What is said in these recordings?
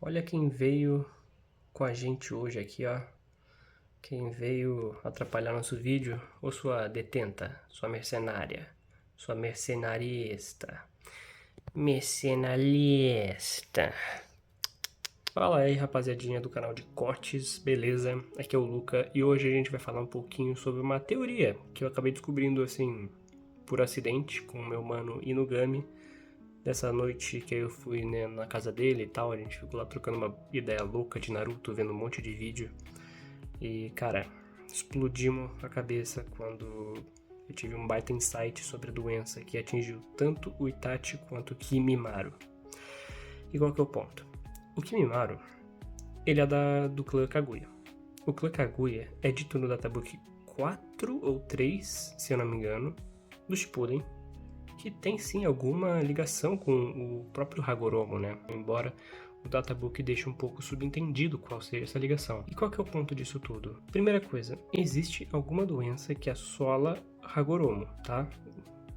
Olha quem veio com a gente hoje aqui, ó. Quem veio atrapalhar nosso vídeo, ou sua detenta, sua mercenária, sua mercenarista. Mercenarista. Fala aí, rapaziadinha do canal de cortes, beleza? Aqui é o Luca e hoje a gente vai falar um pouquinho sobre uma teoria que eu acabei descobrindo assim, por acidente, com o meu mano Inugami. Dessa noite que eu fui, né, na casa dele e tal, a gente ficou lá trocando uma ideia louca de Naruto, vendo um monte de vídeo. E, cara, explodimos a cabeça quando eu tive um baita insight sobre a doença que atingiu tanto o Itachi quanto o Kimimaro. E qual que é o ponto? O Kimimaro, ele é do clã Kaguya. O clã Kaguya é dito no Databook 4 ou 3, se eu não me engano, do Shippuden, que tem sim alguma ligação com o próprio Hagoromo, né? Embora o Databook deixe um pouco subentendido qual seja essa ligação. E qual que é o ponto disso tudo? Primeira coisa, existe alguma doença que assola Hagoromo, tá?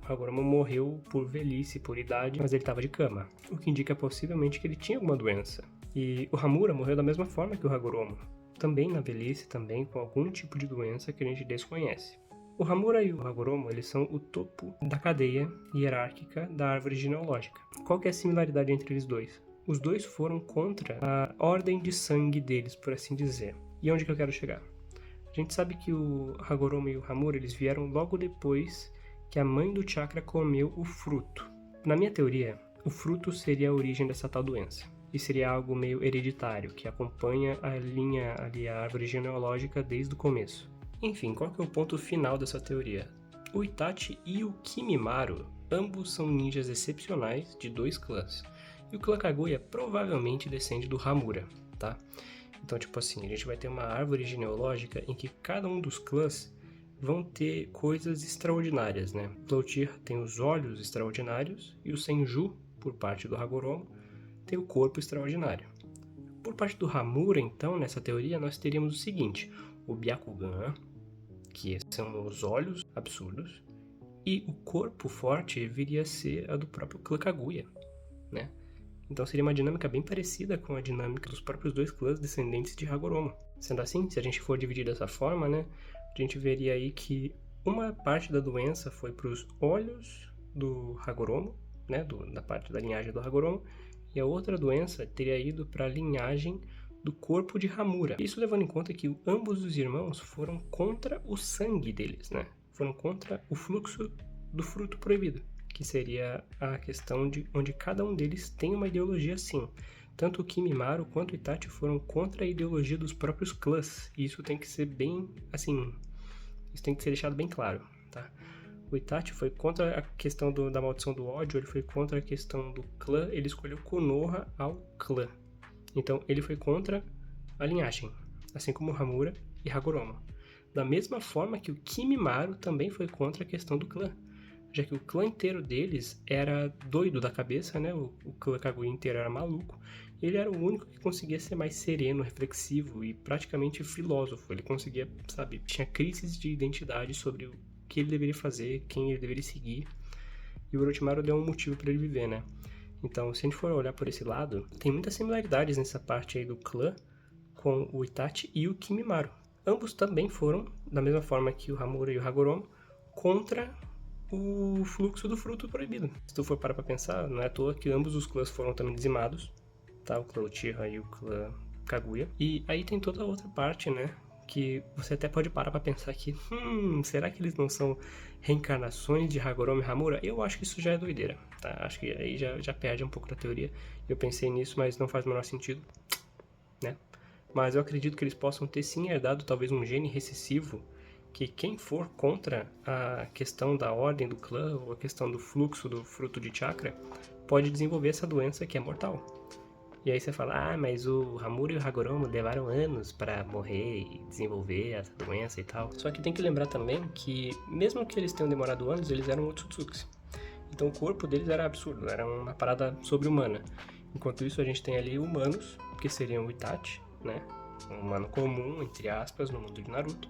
O Hagoromo morreu por velhice, por idade, mas ele estava de cama, o que indica possivelmente que ele tinha alguma doença. E o Hamura morreu da mesma forma que o Hagoromo, também na velhice, também com algum tipo de doença que a gente desconhece. O Hamura e o Hagoromo, eles são o topo da cadeia hierárquica da árvore genealógica. Qual que é a similaridade entre eles dois? Os dois foram contra a ordem de sangue deles, por assim dizer. E onde que eu quero chegar? A gente sabe que o Hagoromo e o Hamura, eles vieram logo depois que a mãe do chakra comeu o fruto. Na minha teoria, o fruto seria a origem dessa tal doença. E seria algo meio hereditário, que acompanha a linha ali, a árvore genealógica desde o começo. Enfim, qual que é o ponto final dessa teoria? O Itachi e o Kimimaro, ambos são ninjas excepcionais de dois clãs. E o clã Kaguya provavelmente descende do Hamura, tá? Então, tipo assim, a gente vai ter uma árvore genealógica em que cada um dos clãs vão ter coisas extraordinárias, né? O clã Uchiha tem os olhos extraordinários e o Senju, por parte do Hagoromo, tem o corpo extraordinário. Por parte do Hamura, então, nessa teoria, nós teríamos o seguinte: o Byakugan, que são os olhos absurdos, e o corpo forte viria a ser a do próprio clã Kaguya, né? Então seria uma dinâmica bem parecida com a dinâmica dos próprios dois clãs descendentes de Hagoromo. Sendo assim, se a gente for dividir dessa forma, né, a gente veria aí que uma parte da doença foi para os olhos do Hagoromo, né, da parte da linhagem do Hagoromo, e a outra doença teria ido para a linhagem do corpo de Hamura. Isso levando em conta que ambos os irmãos foram contra o sangue deles, né? Foram contra o fluxo do fruto proibido, que seria a questão de onde cada um deles tem uma ideologia sim. Tanto o Kimimaro quanto o Itachi foram contra a ideologia dos próprios clãs, e isso tem que ser bem, assim, isso tem que ser deixado bem claro, tá? O Itachi foi contra a questão da maldição do ódio, ele foi contra a questão do clã, ele escolheu Konoha ao clã. Então ele foi contra a linhagem, assim como Hamura e Hagoromo. Da mesma forma que o Kimimaro também foi contra a questão do clã, já que o clã inteiro deles era doido da cabeça, né? O clã Kaguya inteiro era maluco. Ele era o único que conseguia ser mais sereno, reflexivo e praticamente filósofo. Ele conseguia, sabe, tinha crises de identidade sobre o que ele deveria fazer, quem ele deveria seguir. E o Orochimaru deu um motivo para ele viver, né? Então, se a gente for olhar por esse lado, tem muitas similaridades nessa parte aí do clã com o Itachi e o Kimimaro. Ambos também foram, da mesma forma que o Hamura e o Hagoromo, contra o fluxo do fruto proibido. Se tu for parar pra pensar, não é à toa que ambos os clãs foram também dizimados, tá? O clã Uchiha e o clã Kaguya. E aí tem toda a outra parte, né? Que você até pode parar pra pensar que, será que eles não são reencarnações de Hagoromo e Hamura? Eu acho que isso já é doideira, tá? Acho que aí já perde um pouco da teoria. Eu pensei nisso, mas não faz o menor sentido, né? Mas eu acredito que eles possam ter sim herdado talvez um gene recessivo que quem for contra a questão da ordem do clã ou a questão do fluxo do fruto de chakra pode desenvolver essa doença que é mortal. E aí você fala, mas o Hamura e o Hagoromo levaram anos para morrer e desenvolver essa doença e tal. Só que tem que lembrar também que, mesmo que eles tenham demorado anos, eles eram Otsutsuki. Então o corpo deles era absurdo, era uma parada sobre-humana. Enquanto isso a gente tem ali humanos, que seriam o Itachi, né? Um humano comum, entre aspas, no mundo de Naruto.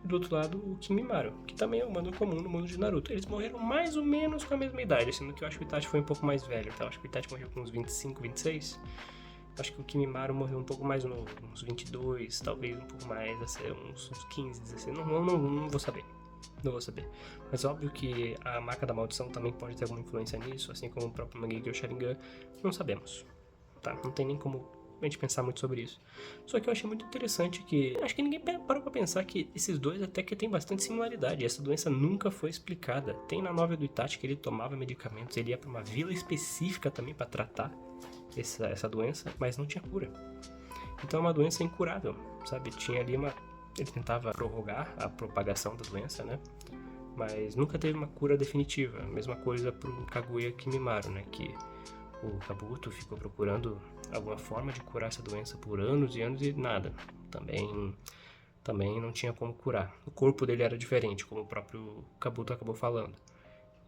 E do outro lado o Kimimaro, que também é um humano comum no mundo de Naruto. Eles morreram mais ou menos com a mesma idade, sendo que eu acho que o Itachi foi um pouco mais velho, tá? Eu acho que o Itachi morreu com uns 25, 26. Acho que o Kimimaro morreu um pouco mais novo, uns 22, talvez um pouco mais, uns 15, 16, não vou saber. Não vou saber. Mas óbvio que a marca da maldição também pode ter alguma influência nisso, assim como o próprio Mangekyou Sharingan, não sabemos. Tá? Não tem nem como a gente pensar muito sobre isso. Só que eu achei muito interessante que... acho que ninguém parou pra pensar que esses dois até que tem bastante similaridade. Essa doença nunca foi explicada. Tem na novela do Itachi que ele tomava medicamentos, ele ia pra uma vila específica também pra tratar essa doença, mas não tinha cura. Então é uma doença incurável, sabe? Tinha ali ele tentava prorrogar a propagação da doença, né? Mas nunca teve uma cura definitiva. Mesma coisa pro Kaguya Kimimaro, né? Que o Kabuto ficou procurando alguma forma de curar essa doença por anos e anos e nada. Também não tinha como curar. O corpo dele era diferente, como o próprio Kabuto acabou falando.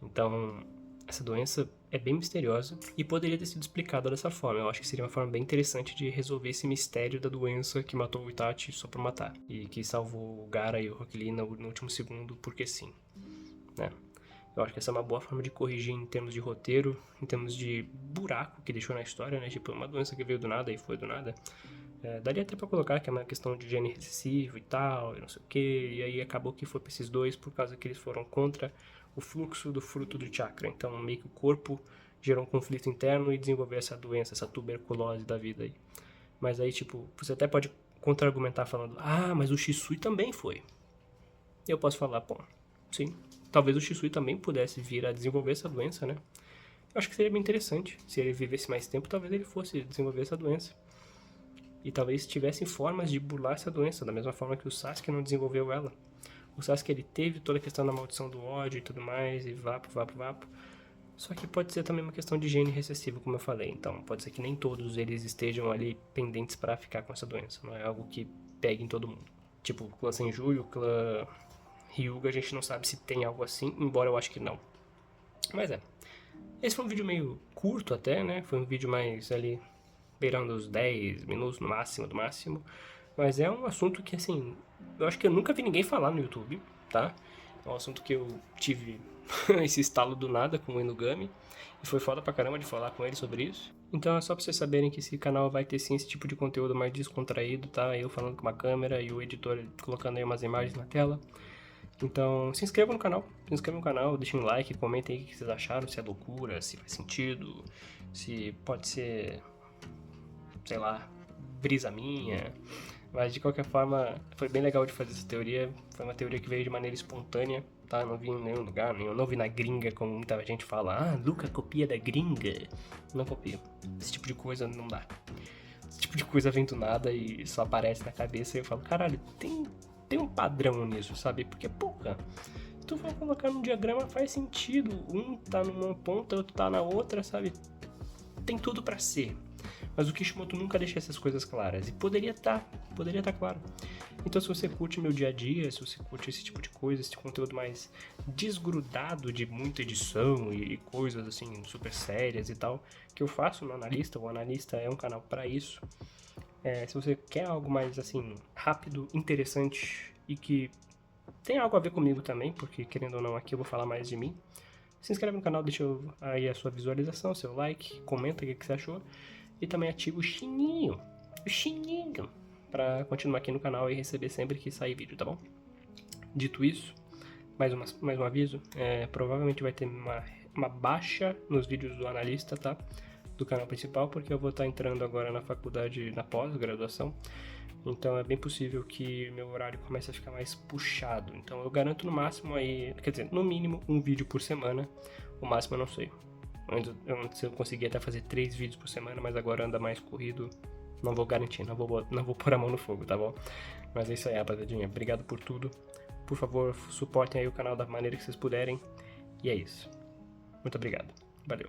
Então, essa doença é bem misteriosa e poderia ter sido explicada dessa forma. Eu acho que seria uma forma bem interessante de resolver esse mistério da doença que matou o Itachi só por matar. E que salvou o Gaara e o Rock Lee no último segundo, porque sim. Né? Eu acho que essa é uma boa forma de corrigir em termos de roteiro, em termos de buraco que deixou na história, né? Tipo, uma doença que veio do nada e foi do nada. Daria até pra colocar que é uma questão de gene recessivo e tal, e não sei o que, e aí acabou que foi pra esses dois por causa que eles foram contra o fluxo do fruto do chakra. Então, meio que o corpo gerou um conflito interno e desenvolveu essa doença, essa tuberculose da vida aí. Mas aí, tipo, você até pode contra-argumentar falando, mas o Shisui também foi. E eu posso falar, bom, sim, talvez o Shisui também pudesse vir a desenvolver essa doença, né? Eu acho que seria bem interessante. Se ele vivesse mais tempo, talvez ele fosse desenvolver essa doença. E talvez tivessem formas de burlar essa doença, da mesma forma que o Sasuke não desenvolveu ela. O Sasuke, ele teve toda a questão da maldição do ódio e tudo mais, e vapo. Só que pode ser também uma questão de gene recessivo, como eu falei. Então, pode ser que nem todos eles estejam ali pendentes pra ficar com essa doença. Não é algo que pegue em todo mundo. Tipo, o clã Senju e o clã Hyuga, a gente não sabe se tem algo assim, embora eu acho que não. Mas esse foi um vídeo meio curto até, né? Foi um vídeo mais ali beirando os 10 minutos no máximo, do máximo. Mas é um assunto que, assim, eu acho que eu nunca vi ninguém falar no YouTube, tá? É um assunto que eu tive esse estalo do nada com o Inugami. E foi foda pra caramba de falar com ele sobre isso. Então é só pra vocês saberem que esse canal vai ter sim esse tipo de conteúdo mais descontraído, tá? Eu falando com uma câmera e o editor colocando aí umas imagens na tela. Então, se inscrevam no canal, deixem um like, comentem aí o que vocês acharam, se é loucura, se faz sentido, se pode ser, sei lá, brisa minha. Mas de qualquer forma, foi bem legal de fazer essa teoria. Foi uma teoria que veio de maneira espontânea, tá? Não vi em nenhum lugar, não vi na gringa, como muita gente fala. Luca copia da gringa. Não copia. Esse tipo de coisa não dá. Esse tipo de coisa vem do nada e só aparece na cabeça e eu falo, caralho, tem um padrão nisso, sabe? Porque, porra, se tu for colocar num diagrama faz sentido. Um tá numa ponta, outro tá na outra, sabe? Tem tudo pra ser. Mas o Kishimoto nunca deixa essas coisas claras. E poderia tá claro. Então se você curte meu dia a dia, se você curte esse tipo de coisa, esse conteúdo mais desgrudado de muita edição e coisas assim super sérias e tal, que eu faço no Analista, o Analista é um canal pra isso. Se você quer algo mais assim, rápido, interessante e que tem algo a ver comigo também, porque querendo ou não aqui eu vou falar mais de mim, se inscreve no canal, deixa aí a sua visualização, seu like, comenta o que você achou e também ativa o sininho, pra continuar aqui no canal e receber sempre que sair vídeo, tá bom? Dito isso, mais um aviso, provavelmente vai ter uma baixa nos vídeos do Analista, tá? Do canal principal, porque eu vou estar entrando agora na faculdade, na pós-graduação, então é bem possível que meu horário comece a ficar mais puxado. Então eu garanto no máximo aí, quer dizer, no mínimo um vídeo por semana, o máximo eu não sei. Antes eu conseguia até fazer 3 vídeos por semana, mas agora anda mais corrido, não vou garantir, não vou pôr a mão no fogo, tá bom? Mas é isso aí, rapaziadinha, obrigado por tudo, por favor, suportem aí o canal da maneira que vocês puderem, e é isso. Muito obrigado, valeu.